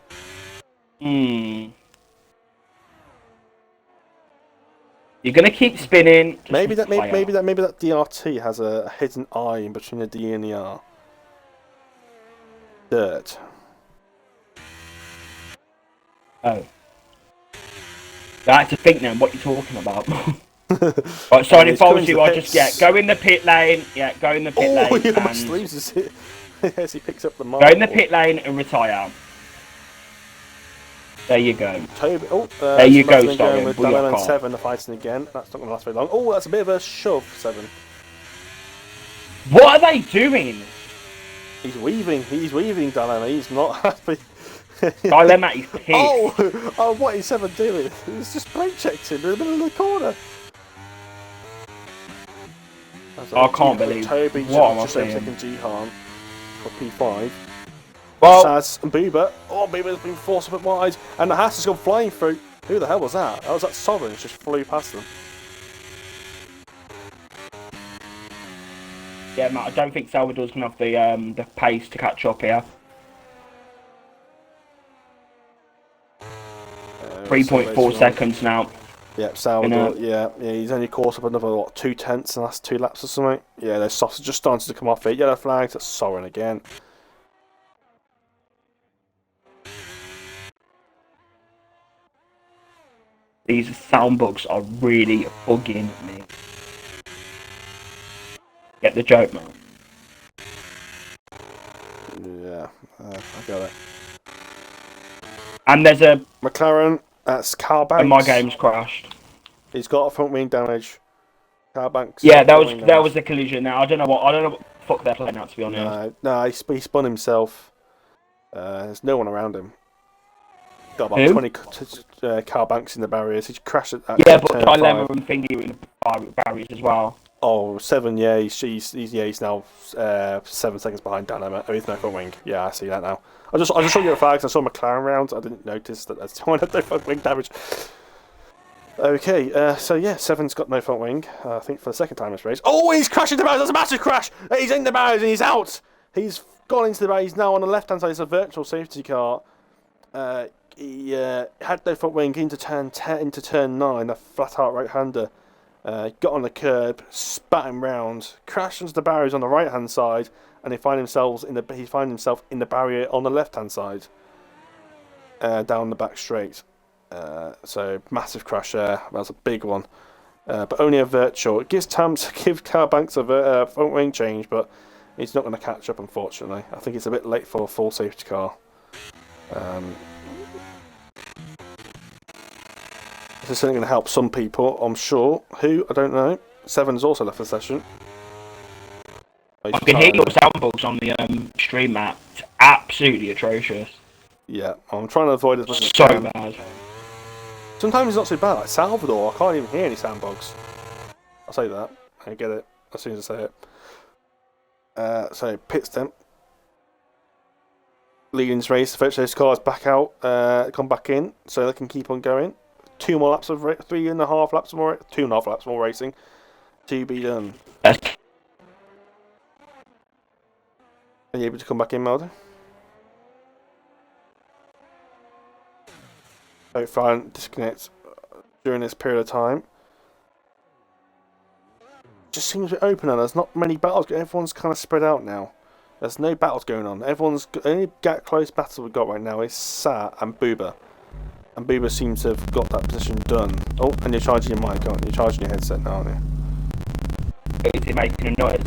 A: You're gonna keep spinning.
B: Maybe that DRT has a hidden eye in between the D and the R. Dirt.
A: Oh. I had to think now what you're talking about. Right, so if I was you, I'd just go in the pit lane. Yeah, go in the pit lane.
B: Oh, he almost loses it as he picks up the mark.
A: Go in the pit lane and retire. There you go.
B: Toby,
A: there you go, Stockton.
B: With Dilemma and 7 are fighting again. That's not going to last very long. Oh, that's a bit of a shove, 7.
A: What are they doing?
B: He's weaving, Dilemma. He's not happy.
A: Dilemma is pissed.
B: Oh, what is 7 doing? He's just brake checked him in the middle of the corner.
A: I can't believe
B: Toby
A: what am I
B: just
A: saying?
B: second Jihan for P5.
A: Well,
B: Saz and Boober. Oh, Boober's been forced a bit wide, and the Haas has gone flying through. Who the hell was that? That was that Sovereign just flew past them.
A: Yeah, Matt, I don't think Salvador's gonna have the pace to catch up here. 3.4 seconds now.
B: Yep, Salvador. Yeah, he's only caught up another 2/10 in the last 2 laps or something. Yeah, those softs are just starting to come off it. Yellow flags. That's Soren again.
A: These sound bugs are really bugging me. Get the joke, man.
B: Yeah, I got it.
A: And there's a
B: McLaren. That's Carl Banks.
A: And my game's crashed.
B: He's got a front wing damage. Carl Banks.
A: Yeah, that was the collision. Now I don't know what fuck they're playing out, to be honest.
B: No, he spun himself. There's no one around him. Got about 20 Carl Banks in the barriers. He crashed at that.
A: Yeah, but Dilemma and Thingy were in the barriers as well.
B: Oh, 7, yeah, he's now 7 seconds behind Dilemma. Oh, he's no front wing. Yeah, I see that now. I just saw your flags. I saw McLaren round. I didn't notice that there's one had no front wing damage. Okay, so yeah, 7's got no front wing. I think for the second time in this race. Oh, he's crashing the barriers. There's a massive crash. He's in the barriers and he's out. He's gone into the barriers. He's now on the left-hand side. It's a virtual safety car. He had no front wing into turn 10, into turn 9. A flat-out right-hander. Got on the curb, spat him round, crashed into the barriers on the right-hand side, and he finds himself in the barrier on the left-hand side, down the back straight. So massive crash there. That was a big one, but only a virtual. It gives time to give Carl Banks a front wing change, but he's not going to catch up, unfortunately. I think it's a bit late for a full safety car. This is certainly going to help some people, I'm sure. Who? I don't know. 7's also left the session.
A: I can hear your sound bugs on the stream, Matt. It's absolutely atrocious.
B: Yeah, I'm trying to avoid as much as I
A: So
B: can.
A: bad.
B: Sometimes it's not so bad. Like Salvador, I can't even hear any sandbugs. I'll say that. I get it as soon as I say it. So pit stem. Leading this race, virtually those cars back out, come back in, so they can keep on going. 2 more laps of 3.5 laps more, 2.5 laps more racing to be done. Are you able to come back in, Melder? Don't try and disconnect during this period of time. Just seems a bit open now. There's not many battles. Everyone's kind of spread out now. There's no battles going on. The only close battle we've got right now is Sa and Booba. And Booba seems to have got that position done. Oh, and you're charging your mic, aren't you? You're charging your headset now, aren't you?
A: Is it making a noise?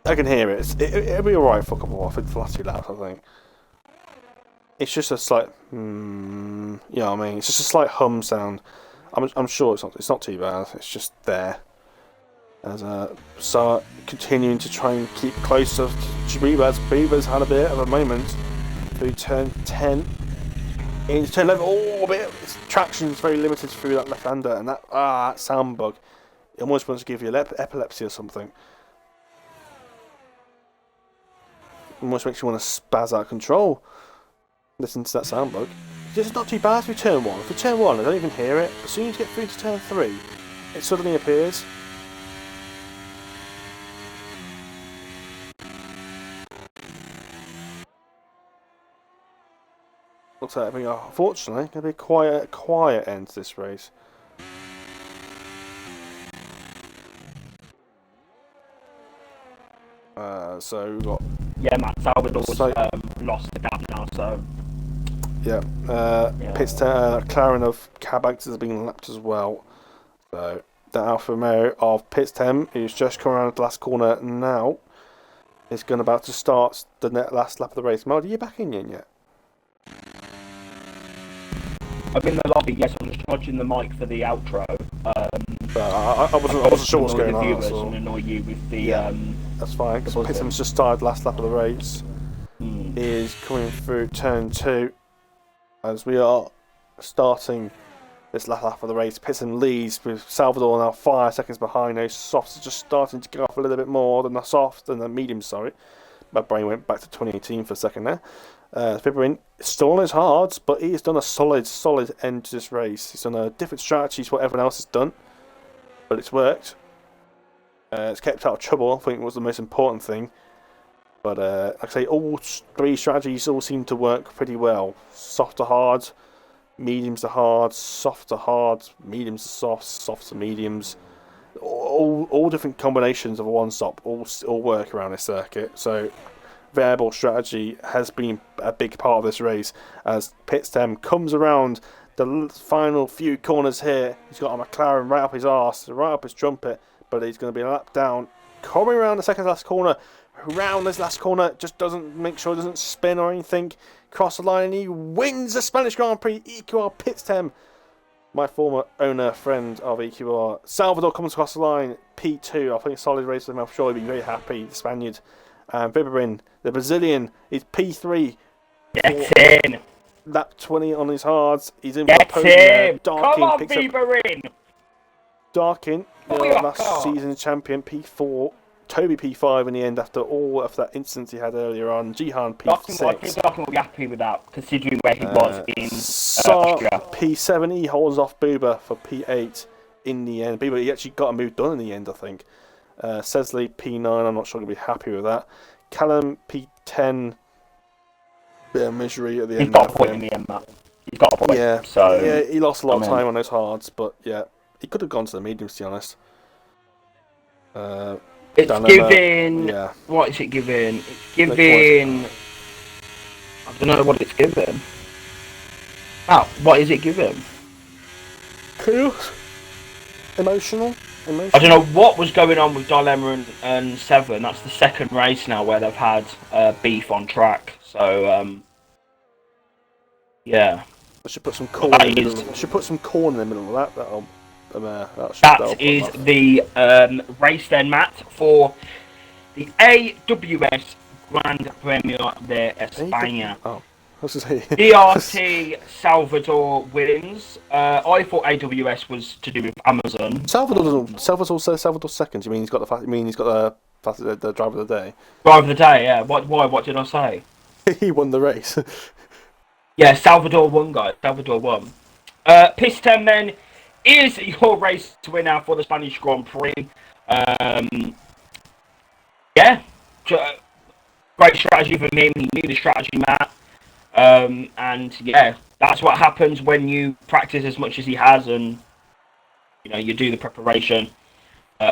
B: I can hear it. It'll be alright for a couple of the last 2 laps, I think. It's just a slight, you know what I mean? It's just a slight hum sound. I'm sure it's not too bad. It's just there. As Sa continuing to try and keep close to Bieber's. Bieber's had a bit of a moment through turn 10. Into turn 11, a bit. Traction's very limited through that left-hander, and that sound bug. It almost wants to give you epilepsy or something. Almost makes you want to spaz out of control. Listen to that sound bug. It's not too bad through turn 1. For turn 1, I don't even hear it. As soon as you get through to turn 3, it suddenly appears. Looks like unfortunately going to be a quiet end to this race. So we've got
A: Matt Salvador's lost the gap now, so
B: pits McLaren of Cabax has been lapped as well. So the Alfa Romeo of Pitstem, who's just come around the last corner now, is about to start the last lap of the race. Mel, are you back in yet?
A: I'm in the lobby, yes, I'm just charging the mic for the outro.
B: I wasn't sure what's going on.
A: So and annoy you with the
B: that's fine. Because Pitham's just started last lap of the race. Is coming through turn 2 as we are starting this last lap of the race. Pittham leads with Salvador now 5 seconds behind. Those softs are just starting to go off a little bit more than the soft and the mediums. Sorry, my brain went back to 2018 for a second there. Fibrin still on his hards, but he's done a solid end to this race. He's done a different strategy to what everyone else has done, but it's worked. It's kept out of trouble, I think was the most important thing. But like I say, all 3 strategies all seem to work pretty well. Soft to hard, mediums to hard, soft to hard, mediums to soft, soft to mediums. All different combinations of a one-stop all work around this circuit. So variable strategy has been a big part of this race as Pitstem comes around the final few corners here. He's got a McLaren right up his arse, right up his trumpet, but he's going to be a lap down. Coming around the second last corner, around this last corner, just doesn't make sure it doesn't spin or anything. Cross the line and he wins the Spanish Grand Prix. EQR Pitstem, my former owner, friend of EQR. Salvador comes across the line, P2. I think a solid race for him. I'm sure he'll be very happy, the Spaniard. And Viberin, the Brazilian, is P3.
A: Get in!
B: Lap 20 on his hards. He's in
A: for
B: a podium.
A: Come on, Viberin!
B: Darkin, last season champion, P4. Toby P5 in the end after all of that incident he had earlier on. Jihan P6.
A: I think Darkin will be happy with that, considering where he was in Austria.
B: P7, he holds off Booba for P8 in the end. Booba, he actually got a move done in the end, I think. Sesley P9, I'm not sure I'm going to be happy with that. Callum P10, bit of misery at the end.
A: He's got a point in the end, Matt. He's got a point.
B: Yeah, he lost a lot of time on those hards, but yeah, he could have gone to the mediums, to be honest.
A: It's giving. Yeah. What is it giving? It's giving. I don't know what it's giving. What is it giving?
B: Cool. Emotional.
A: I don't know what was going on with Dilemma and Seven. That's the second race now where they've had beef on track. So yeah.
B: I should put some corn in the middle. Should put some corn in the middle of that.
A: That is the race then, Matt, for the AWS Gran Premio de España.
B: Oh, I was going to say.
A: DRT Salvador wins. I thought AWS was to do with Amazon.
B: Salvador doesn't. Salvador says Salvador's second. You mean he's got the? You mean he's got the driver of the day?
A: Driver of the day, yeah. Why? What did I say?
B: He won the race.
A: Yeah, Salvador won, guys. Salvador won. Piston then is your race winner for the Spanish Grand Prix. Yeah, great strategy from him. He knew the strategy, Matt. And yeah, that's what happens when you practice as much as he has, and you do the preparation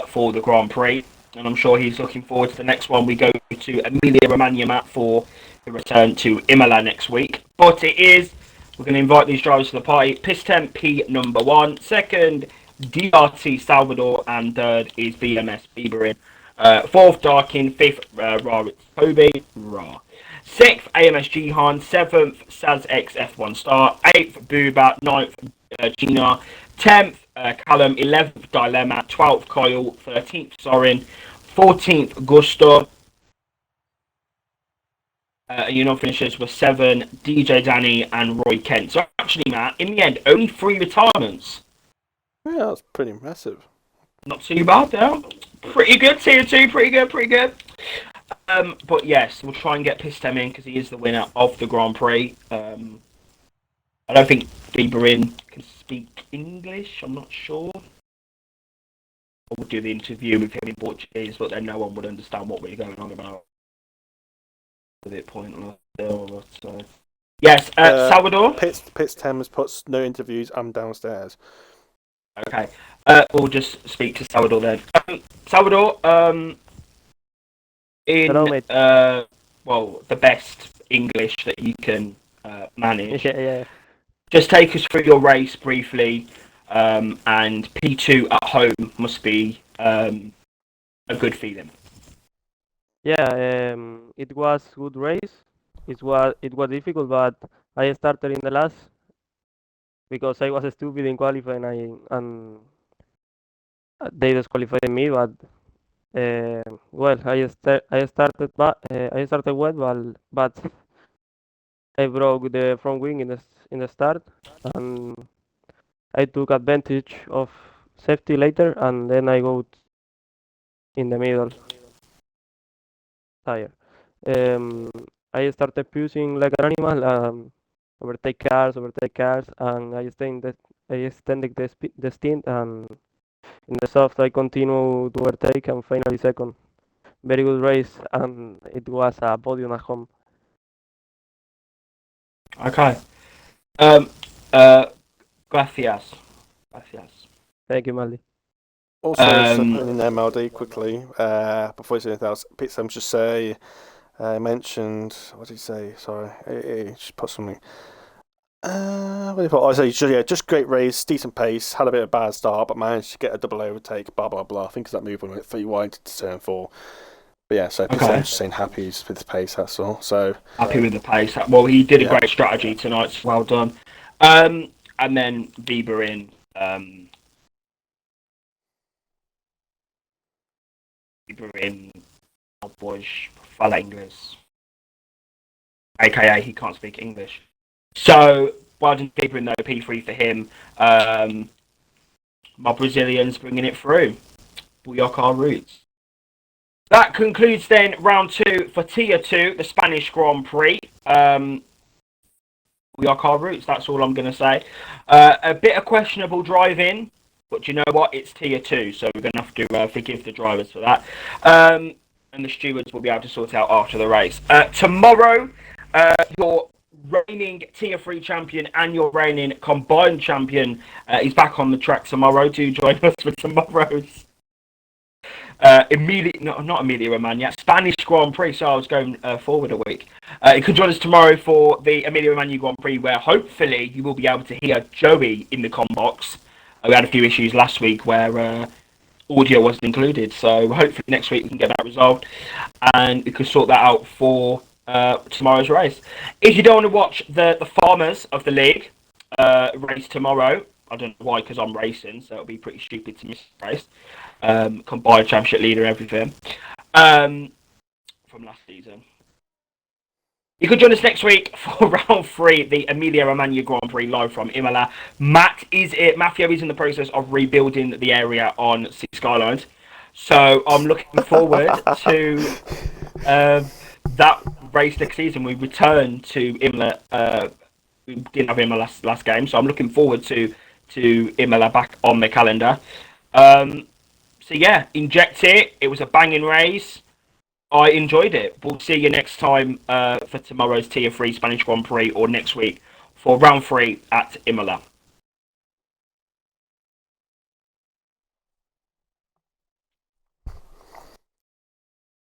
A: for the Grand Prix. And I'm sure he's looking forward to the next one. We go to Emilia-Romagna, Matt, for the return to Imola next week. But we're going to invite these drivers to the party. Piston P number 1, second DRT Salvador, and third is BMS Bieberin. Fourth Darkin, fifth Toby, sixth AMS Jihan, seventh Saz X F1 Star, eighth Booba, ninth Gina, 10th Callum, 11th Dilemma, 12th Kyle, 13th Sorin, 14th Gusto. Finishers were 7 DJ Danny and Roy Kent. So actually, Matt, in the end, only 3 retirements.
B: Yeah, that's pretty impressive.
A: Not too bad, though. Pretty good, tier 2, pretty good. But yes, we'll try and get Piston in because he is the winner of the Grand Prix. I don't think Bieberin can speak English, I'm not sure. I would do the interview with him in Portuguese, but then no one would understand what we're going on about. A bit pointless. So. Yes, Salvador?
B: Pitts Thames puts no interviews, I'm downstairs.
A: Okay. We'll just speak to Salvador then. Salvador, the best English that you can manage.
C: Yeah.
A: Just take us through your race briefly, and P2 at home must be a good feeling.
C: Yeah, it was good race. It was difficult, but I started in the last because I was stupid in qualifying and they disqualified me. But I started well, but I broke the front wing in the start, and I took advantage of safety later, and then I go in the middle tire. I started pushing like an animal, overtake cars, and I extended the stint, and in the soft I continue to overtake and finally second. Very good race, and it was a podium at home.
A: Okay. Gracias.
C: Thank you, Maldi.
B: Also, in MLD quickly, before you say anything else, Pete Sam just say, mentioned, what did he say? Sorry, he just put something. What did he put? I say, just great race, decent pace, had a bit of a bad start, but managed to get a double overtake, blah, blah, blah. I think it's that move when it went 3 wide to turn 4. But yeah, so Pete Sam's just saying happy with the pace, that's all. So
A: happy with the pace. Well, he did a great strategy tonight, so well done. And then Bieberin, boys fala English, aka he can't speak English. So well done, Bieberin though. P3 for him. My Brazilians bringing it through. Booyaka roots. That concludes then round 2 for tier 2, the Spanish Grand Prix. Booyaka roots. That's all I'm going to say. A bit of questionable driving. But you know what? It's tier 2, so we're going to have to forgive the drivers for that. And the stewards will be able to sort out after the race. Tomorrow, your reigning tier 3 champion and your reigning combined champion is back on the track tomorrow. Do join us for tomorrow's not Emilia-Romagna, Spanish Grand Prix. So I was going forward a week. You can join us tomorrow for the Emilia-Romagna Grand Prix, where hopefully you will be able to hear Joey in the comm box. We had a few issues last week where audio wasn't included, so hopefully next week we can get that resolved and we can sort that out for tomorrow's race. If you don't want to watch the farmers of the league race tomorrow, I don't know why, because I'm racing, so it'll be pretty stupid to miss the race. Combined championship leader and everything from last season. You can join us next week for round 3, the Emilia Romagna Grand Prix, live from Imola. Matteo is in the process of rebuilding the area on Sea Skylines. So I'm looking forward to that race next season. We return to Imola. We didn't have Imola last game, so I'm looking forward to Imola back on the calendar. So yeah, inject it. It was a banging race. I enjoyed it. We'll see you next time for tomorrow's Tier 3 Spanish Grand Prix, or next week for round 3 at Imola.